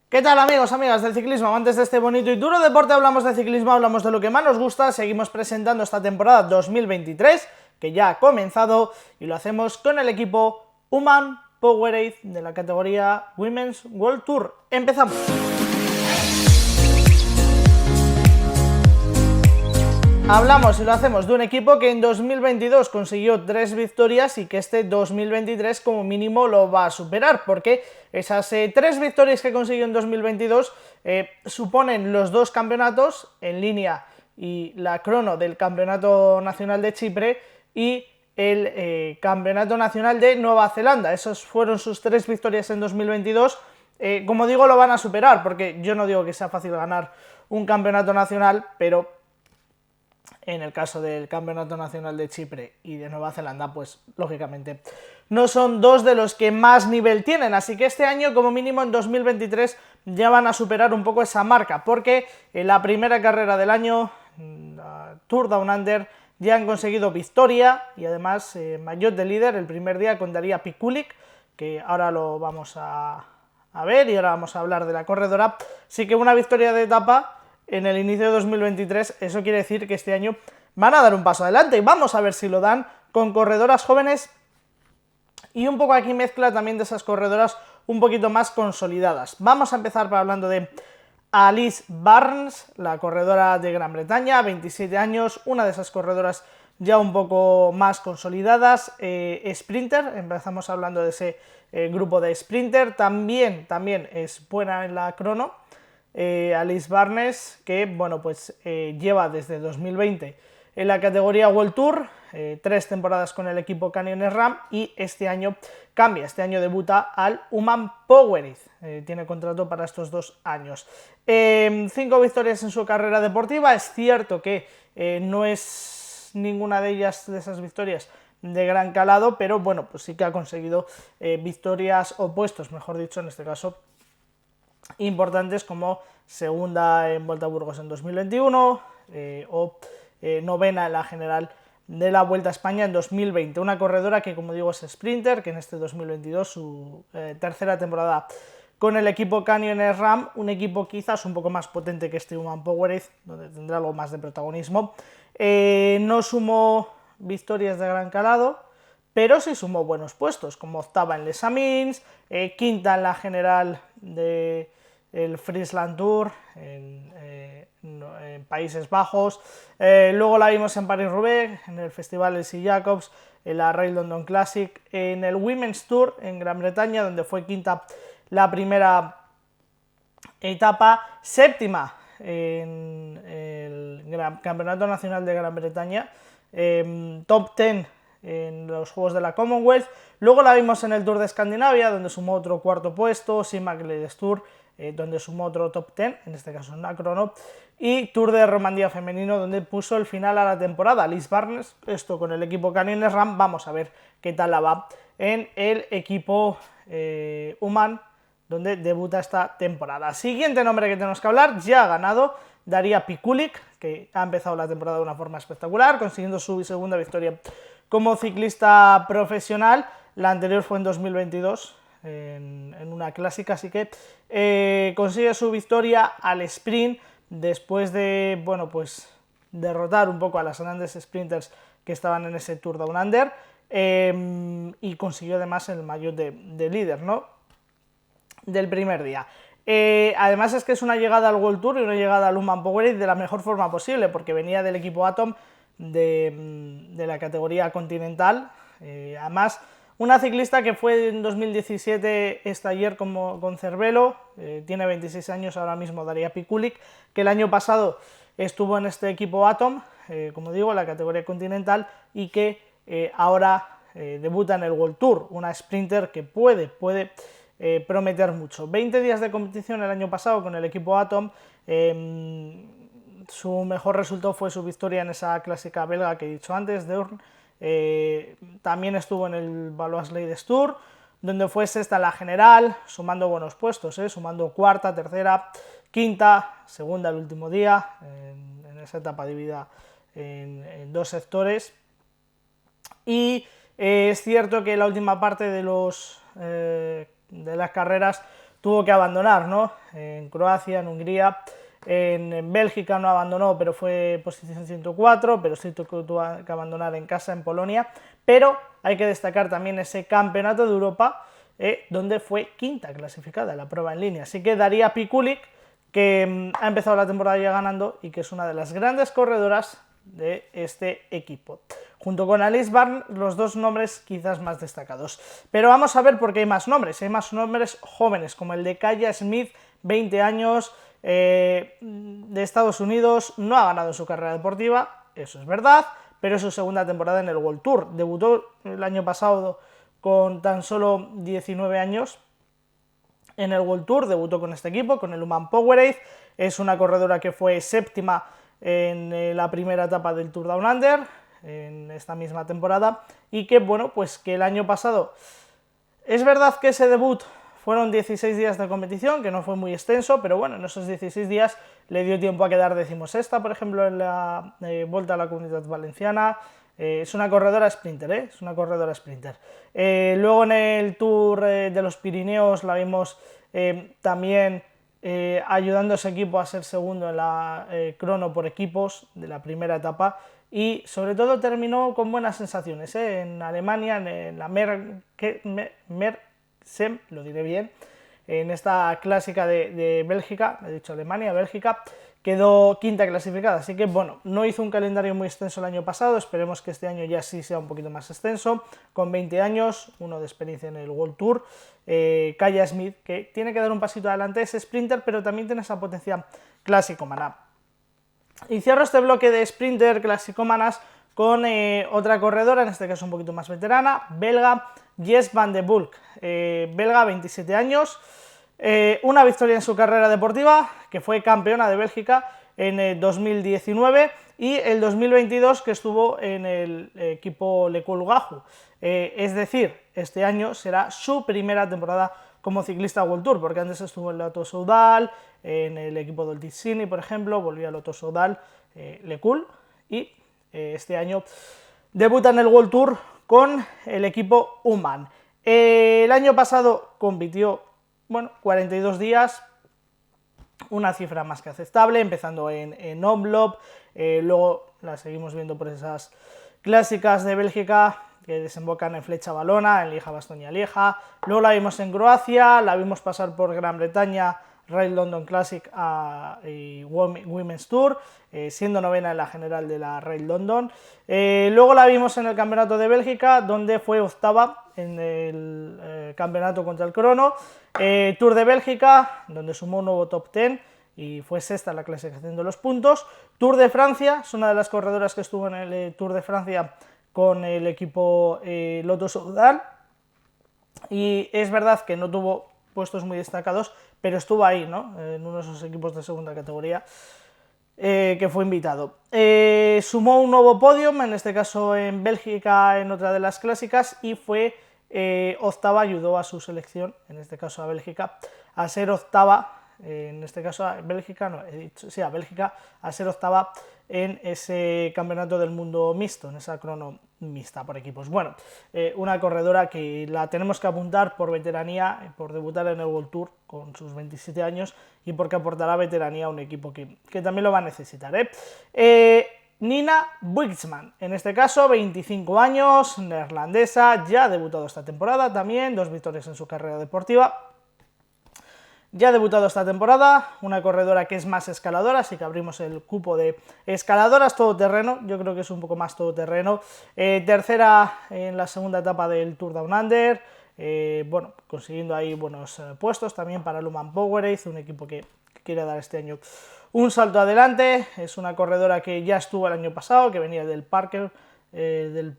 ¿Qué tal amigos, amigas del ciclismo? Amantes de este bonito y duro deporte, hablamos de ciclismo, hablamos de lo que más nos gusta, seguimos presentando esta temporada 2023, que ya ha comenzado, y lo hacemos con el equipo UMAN Powerade de la categoría Women's World Tour. ¡Empezamos! Hablamos y lo hacemos de un equipo que en 2022 consiguió 3 victorias y que este 2023 como mínimo lo va a superar, porque esas 3 victorias que consiguió en 2022 suponen los 2 campeonatos en línea y la crono del Campeonato Nacional de Chipre y el Campeonato Nacional de Nueva Zelanda. Esas fueron sus 3 victorias en 2022. Como digo, lo van a superar, porque yo no digo que sea fácil ganar un campeonato nacional, pero en el caso del Campeonato Nacional de Chipre y de Nueva Zelanda, pues lógicamente no son dos de los que más nivel tienen, así que este año como mínimo en 2023 ya van a superar un poco esa marca, porque en la primera carrera del año, la Tour Down Under, ya han conseguido victoria y además maillot de líder el primer día con Daria Pikulik, que ahora lo vamos a ver y ahora vamos a hablar de la corredora. Sí que una victoria de etapa en el inicio de 2023, eso quiere decir que este año van a dar un paso adelante y vamos a ver si lo dan con corredoras jóvenes y un poco aquí mezcla también de esas corredoras un poquito más consolidadas. Vamos a empezar hablando de Alice Barnes, la corredora de Gran Bretaña, 27 años, una de esas corredoras ya un poco más consolidadas, sprinter, empezamos hablando de ese grupo de sprinter, también es buena en la crono. Alice Barnes, que bueno, pues lleva desde 2020 en la categoría World Tour, 3 temporadas con el equipo Canyon SRAM y este año cambia, este año debuta al UMAN Powerade, tiene contrato para estos 2 años. 5 victorias en su carrera deportiva, es cierto que no es ninguna de ellas, de esas victorias, de gran calado, pero bueno, pues sí que ha conseguido victorias o puestos, mejor dicho, en este caso, importantes, como segunda en Vuelta a Burgos en 2021 o novena en la general de la Vuelta a España en 2020. Una corredora que, como digo, es sprinter, que en este 2022 su tercera temporada con el equipo Canyon SRAM, un equipo quizás un poco más potente que este UMAN Powerade, donde tendrá algo más de protagonismo. No sumó victorias de gran calado, pero sí sumó buenos puestos, como octava en Les Amins, quinta en la general de el Friesland Tour en Países Bajos, luego la vimos en París-Roubaix, en el Festival Elsie Jacobs, en la Rail London Classic, en el Women's Tour en Gran Bretaña, donde fue quinta la primera etapa, séptima en el Campeonato Nacional de Gran Bretaña, top 10 en los Juegos de la Commonwealth. Luego la vimos en el Tour de Escandinavia, donde sumó otro cuarto puesto, Simac Ladies Tour, donde sumó otro top 10, en este caso en la crono, y Tour de Romandía femenino, donde puso el final a la temporada. Alice Barnes, esto con el equipo Canyon SRAM, vamos a ver qué tal la va en el equipo UMAN, donde debuta esta temporada. Siguiente nombre que tenemos que hablar, ya ha ganado, Daria Pikulik, que ha empezado la temporada de una forma espectacular, consiguiendo su segunda victoria como ciclista profesional. La anterior fue en 2022, en una clásica, así que consigue su victoria al sprint después de, bueno, pues derrotar un poco a las grandes sprinters que estaban en ese Tour Down Under, y consiguió además el maillot de líder, ¿no?, del primer día. Además es que es una llegada al World Tour y una llegada al UMAN Powerade de la mejor forma posible, porque venía del equipo Atom de la categoría continental. Además, una ciclista que fue en 2017 estaller con Cervelo, tiene 26 años ahora mismo, Daria Pikulik, que el año pasado estuvo en este equipo Atom, como digo, en la categoría continental, y que ahora debuta en el World Tour, una sprinter que puede prometer mucho. 20 días de competición el año pasado con el equipo Atom, su mejor resultado fue su victoria en esa clásica belga que he dicho antes, de Urn. También estuvo en el Valois Ladies Tour, donde fue sexta en la general, sumando buenos puestos, sumando cuarta, tercera, quinta, segunda el último día, en esa etapa dividida en 2 sectores. Y es cierto que la última parte de las carreras tuvo que abandonar, ¿no? En Croacia, en Hungría, en Bélgica no abandonó, pero fue posición 104, pero sí tuvo que abandonar en casa, en Polonia. Pero hay que destacar también ese campeonato de Europa, donde fue quinta clasificada en la prueba en línea. Así que Daria Pikulik, que ha empezado la temporada ya ganando y que es una de las grandes corredoras de este equipo. Junto con Alice Barn, los dos nombres quizás más destacados. Pero vamos a ver por qué hay más nombres jóvenes, como el de Kaya Smith, 20 años, de Estados Unidos, no ha ganado su carrera deportiva, eso es verdad, pero es su segunda temporada en el World Tour. Debutó el año pasado con tan solo 19 años en el World Tour, debutó con este equipo, con el Human Powerade, es una corredora que fue séptima en la primera etapa del Tour Down Under, en esta misma temporada, y que, bueno, pues que el año pasado, es verdad que ese debut fueron 16 días de competición, que no fue muy extenso, pero bueno, en esos 16 días le dio tiempo a quedar decimosexta, por ejemplo, en la Volta a la Comunitat Valenciana. Es una corredora sprinter, es una corredora sprinter. Luego en el Tour de los Pirineos la vimos también ayudando a ese equipo a ser segundo en la crono por equipos de la primera etapa, y sobre todo terminó con buenas sensaciones en Alemania, en la Mersem, lo diré bien, en esta clásica de Bélgica, he dicho Alemania, Bélgica, quedó quinta clasificada, así que bueno, no hizo un calendario muy extenso el año pasado, esperemos que este año ya sí sea un poquito más extenso, con 20 años, uno de experiencia en el World Tour. Kaya Smith, que tiene que dar un pasito adelante, es sprinter, pero también tiene esa potencia clásicomana. Y cierro este bloque de sprinter clasicómanas con otra corredora, en este caso un poquito más veterana, belga, Jess van de Bulk, belga, 27 años, una victoria en su carrera deportiva, que fue campeona de Bélgica en 2019, y el 2022 que estuvo en el equipo Le Col Gahou. Es decir, este año será su primera temporada como ciclista World Tour, porque antes estuvo en Lotto Soudal, en el equipo del Ticini, por ejemplo, volvió a Lotto Soudal, Le Col, y este año debuta en el World Tour con el equipo Human. El año pasado compitió, bueno, 42 días, una cifra más que aceptable, empezando en Omloop, luego la seguimos viendo por esas clásicas de Bélgica que desembocan en Flecha Valona, en Lieja-Bastoña-Lieja, luego la vimos en Croacia, la vimos pasar por Gran Bretaña, Rail London Classic y Women's Tour, siendo novena en la general de la Rail London. Luego la vimos en el Campeonato de Bélgica, donde fue octava en el campeonato contra el crono. Tour de Bélgica, donde sumó un nuevo top 10 y fue sexta en la clasificación de los puntos. Tour de Francia, es una de las corredoras que estuvo en el Tour de Francia con el equipo Lotto Soudal, y es verdad que no tuvo puestos muy destacados, pero estuvo ahí, ¿no? En uno de esos equipos de segunda categoría que fue invitado. Sumó un nuevo podium, en este caso en Bélgica, en otra de las clásicas, y fue octava, ayudó a su selección, en este caso a Bélgica, a ser octava, en este caso a Bélgica, no, he dicho, sí, a Bélgica, a ser octava en ese campeonato del mundo mixto, en esa crono mixta por equipos. Bueno, una corredora que la tenemos que apuntar por veteranía, por debutar en el World Tour con sus 27 años y porque aportará veteranía a un equipo que también lo va a necesitar. Nina Buixman, en este caso 25 años, neerlandesa, ya ha debutado esta temporada también, 2 victorias en su carrera deportiva. Ya ha debutado esta temporada, una corredora que es más escaladora, así que abrimos el cupo de escaladoras todoterreno, yo creo que es un poco más todoterreno. Tercera en la segunda etapa del Tour Down Under, bueno, consiguiendo ahí buenos puestos también para el Human Powerade, un equipo que quiere dar este año un salto adelante. Es una corredora que ya estuvo el año pasado, que venía del Parque, del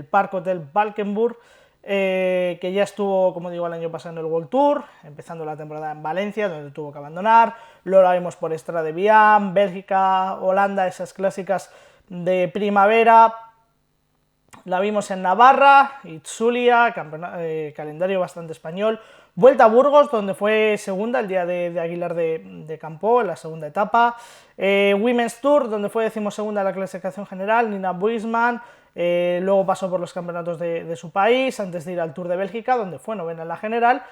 Park Hotel Valkenburg, que ya estuvo, como digo, el año pasado en el World Tour, empezando la temporada en Valencia, donde tuvo que abandonar. Luego la vimos por Strade Bianche, Bélgica, Holanda, esas clásicas de primavera. La vimos en Navarra, Itzulia, calendario bastante español. Vuelta a Burgos, donde fue segunda el día de Aguilar de Campo, en la segunda etapa. Women's Tour, donde fue decimosegunda en la clasificación general, Nina Buixman. luego pasó por los campeonatos de su país, antes de ir al Tour de Bélgica, donde fue novena en la general,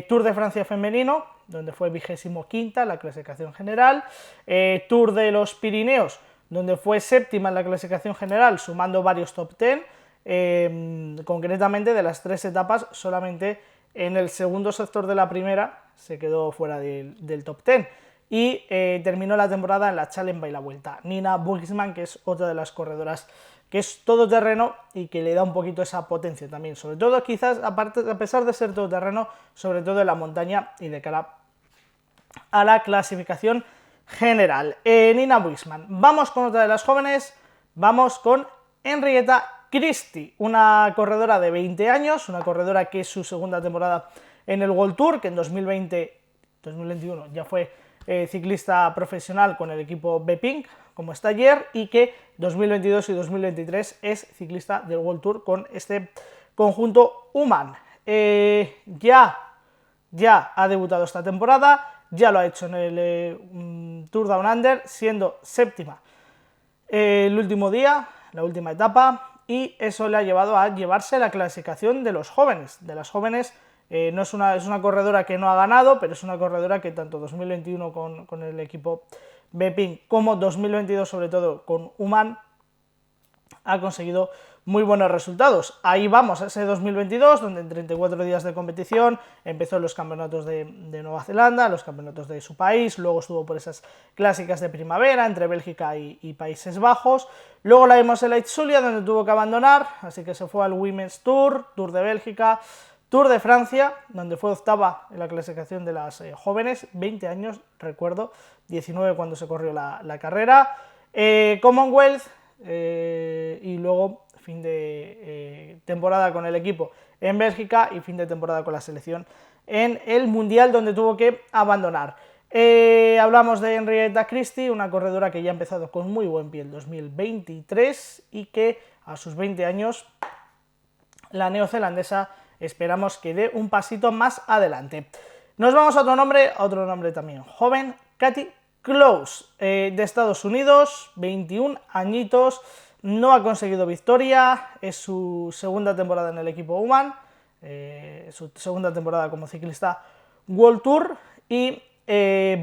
Tour de Francia femenino, donde fue 25ª en la clasificación general, Tour de los Pirineos, donde fue séptima en la clasificación general, sumando varios top 10, concretamente de las 3 etapas, solamente en el segundo sector de la primera se quedó fuera del top 10, y terminó la temporada en la Challenge by la Vuelta. Nina Buxman, que es otra de las corredoras que es todoterreno y que le da un poquito esa potencia también, sobre todo quizás, aparte, a pesar de ser todoterreno, sobre todo en la montaña y de cara a la clasificación general. Nina Buxman. Vamos con otra de las jóvenes, vamos con Henrietta Christie, una corredora de 20 años, una corredora que es su segunda temporada en el World Tour, que en 2021 ya fue ciclista profesional con el equipo Bepink, como está ayer, y que 2022 y 2023 es ciclista del World Tour con este conjunto UMAN. Ya ha debutado esta temporada, ya lo ha hecho en el Tour Down Under, siendo séptima el último día, la última etapa, y eso le ha llevado a llevarse la clasificación de los jóvenes, no es una corredora que no ha ganado, pero es una corredora que tanto 2021 con el equipo Bepink como 2022 sobre todo con UMAN ha conseguido muy buenos resultados. Ahí vamos a ese 2022, donde en 34 días de competición empezó los campeonatos de Nueva Zelanda, los campeonatos de su país, luego estuvo por esas clásicas de primavera entre Bélgica y Países Bajos, luego la vimos en la Itzulia, donde tuvo que abandonar, así que se fue al Women's Tour, Tour de Bélgica, Tour de Francia, donde fue octava en la clasificación de las jóvenes, 20 años, recuerdo, 19 cuando se corrió la carrera, Commonwealth, y luego fin de temporada con el equipo en Bélgica y fin de temporada con la selección en el Mundial, donde tuvo que abandonar. Hablamos de Henrietta Christie, una corredora que ya ha empezado con muy buen pie el 2023 y que a sus 20 años la neozelandesa esperamos que dé un pasito más adelante. Nos vamos a otro nombre también joven, Katie Close, de Estados Unidos, 21 añitos, no ha conseguido victoria, es su segunda temporada en el equipo UMAN, su segunda temporada como ciclista World Tour, y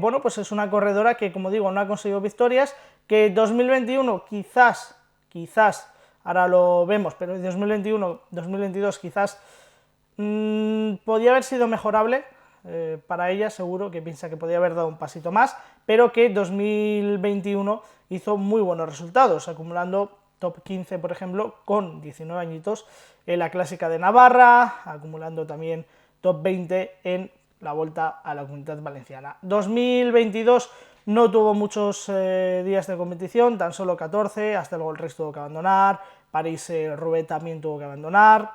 bueno, pues es una corredora que, como digo, no ha conseguido victorias, que 2021 quizás, ahora lo vemos, pero 2021, 2022 quizás podía haber sido mejorable. Para ella seguro que piensa que podía haber dado un pasito más, pero que 2021 hizo muy buenos resultados, acumulando top 15, por ejemplo, con 19 añitos en la Clásica de Navarra, acumulando también top 20 en la Volta a la Comunidad Valenciana. 2022 no tuvo muchos días de competición, tan solo 14, hasta el Gold Race tuvo que abandonar, París-Roubaix también tuvo que abandonar,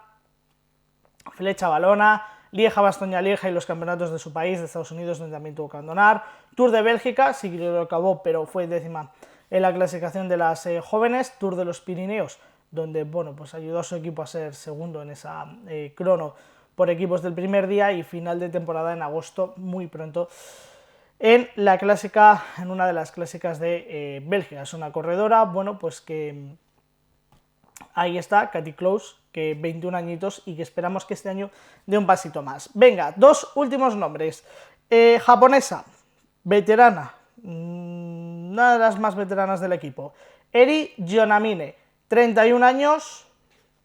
Flecha Valona, Lieja-Bastoña-Lieja y los campeonatos de su país, de Estados Unidos, donde también tuvo que abandonar. Tour de Bélgica, sí que lo acabó, pero fue décima en la clasificación de las jóvenes. Tour de los Pirineos, donde bueno, pues ayudó a su equipo a ser segundo en esa crono por equipos del primer día, y final de temporada en agosto, muy pronto, en la clásica, en una de las clásicas de Bélgica. Es una corredora, bueno, pues que ahí está, Katie Close, que 21 añitos y que esperamos que este año dé un pasito más. Venga, dos últimos nombres. Japonesa, veterana, una de las más veteranas del equipo, Eri Yonamine, 31 años,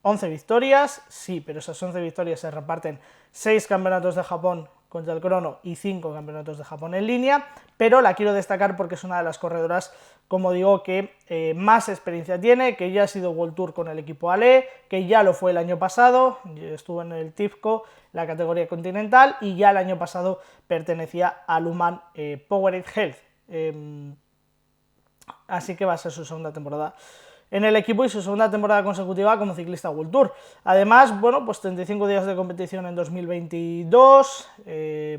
11 victorias, sí, pero esas 11 victorias se reparten 6 campeonatos de Japón contra el crono y 5 campeonatos de Japón en línea, pero la quiero destacar porque es una de las corredoras, como digo, que más experiencia tiene, que ya ha sido World Tour con el equipo Ale, que ya lo fue el año pasado, estuvo en el TIFCO, la categoría continental, y ya el año pasado pertenecía al UMAN Powerade Health. Así que va a ser su segunda temporada en el equipo y su segunda temporada consecutiva como ciclista World Tour. Además, bueno, pues 35 días de competición en 2022,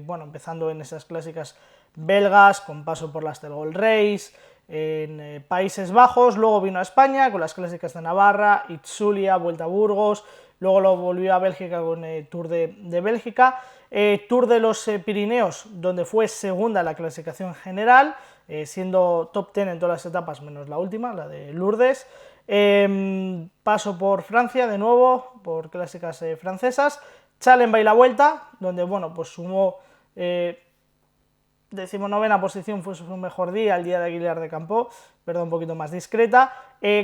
bueno, empezando en esas clásicas belgas, con paso por las del Gold Race, en Países Bajos, luego vino a España con las clásicas de Navarra, Itzulia, Vuelta a Burgos, luego lo volvió a Bélgica con el Tour de Bélgica, Tour de los Pirineos, donde fue segunda en la clasificación general, siendo top 10 en todas las etapas, menos la última, la de Lourdes, Paso por Francia de nuevo, por clásicas francesas. Challenge y la Vuelta, donde bueno, pues sumó 19ª posición, fue su mejor día, el día de Aguilar de Campo, pero un poquito más discreta.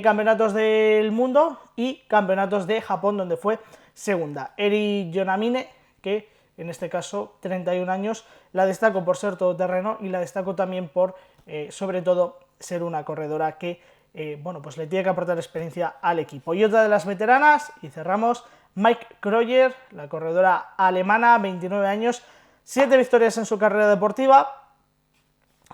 Campeonatos del mundo y campeonatos de Japón, donde fue segunda. Eri Yonamine, que en este caso 31 años, la destaco por ser todoterreno y la destaco también por, sobre todo, ser una corredora que bueno, pues le tiene que aportar experiencia al equipo. Y otra de las veteranas, y cerramos, Maike Kröger, la corredora alemana, 29 años, 7 victorias en su carrera deportiva.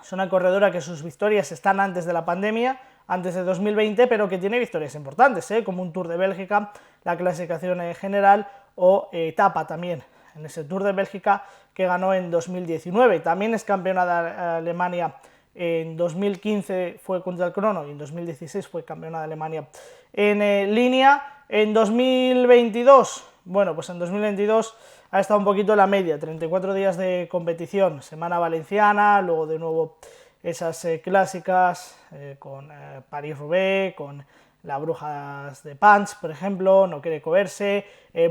Es una corredora que sus victorias están antes de la pandemia, antes de 2020, pero que tiene victorias importantes, como un Tour de Bélgica, la clasificación general o etapa también en ese Tour de Bélgica que ganó en 2019. También es campeona de Alemania. En 2015 fue contra el crono y en 2016 fue campeona de Alemania en línea. En 2022, bueno, pues en 2022 ha estado un poquito en la media, 34 días de competición, semana valenciana, luego de nuevo esas clásicas con París-Roubaix, con la Brujas de Pans, por ejemplo, no quiere coerse,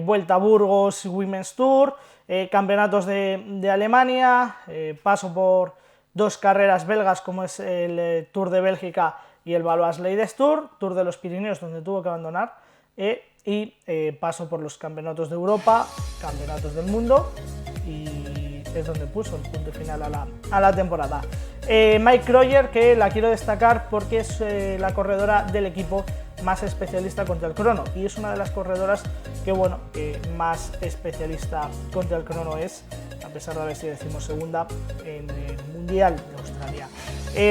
Vuelta a Burgos, Women's Tour, campeonatos de Alemania, paso por 2 carreras belgas como es el Tour de Bélgica y el Valois Ladies Tour, Tour de los Pirineos donde tuvo que abandonar, y paso por los campeonatos de Europa, campeonatos del mundo, y es donde puso el punto final a la temporada. Maike Kröger, que la quiero destacar porque es la corredora del equipo más especialista contra el crono, y es una de las corredoras que, bueno, más especialista contra el crono es, a pesar de haber sido decimosegunda en el Mundial de Australia.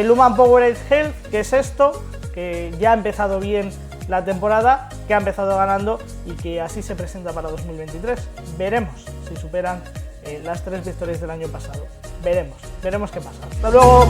Luman Powerade Health, que es esto, que ya ha empezado bien la temporada, que ha empezado ganando y que así se presenta para 2023. Veremos si superan las 3 victorias del año pasado. Veremos qué pasa. ¡Hasta luego!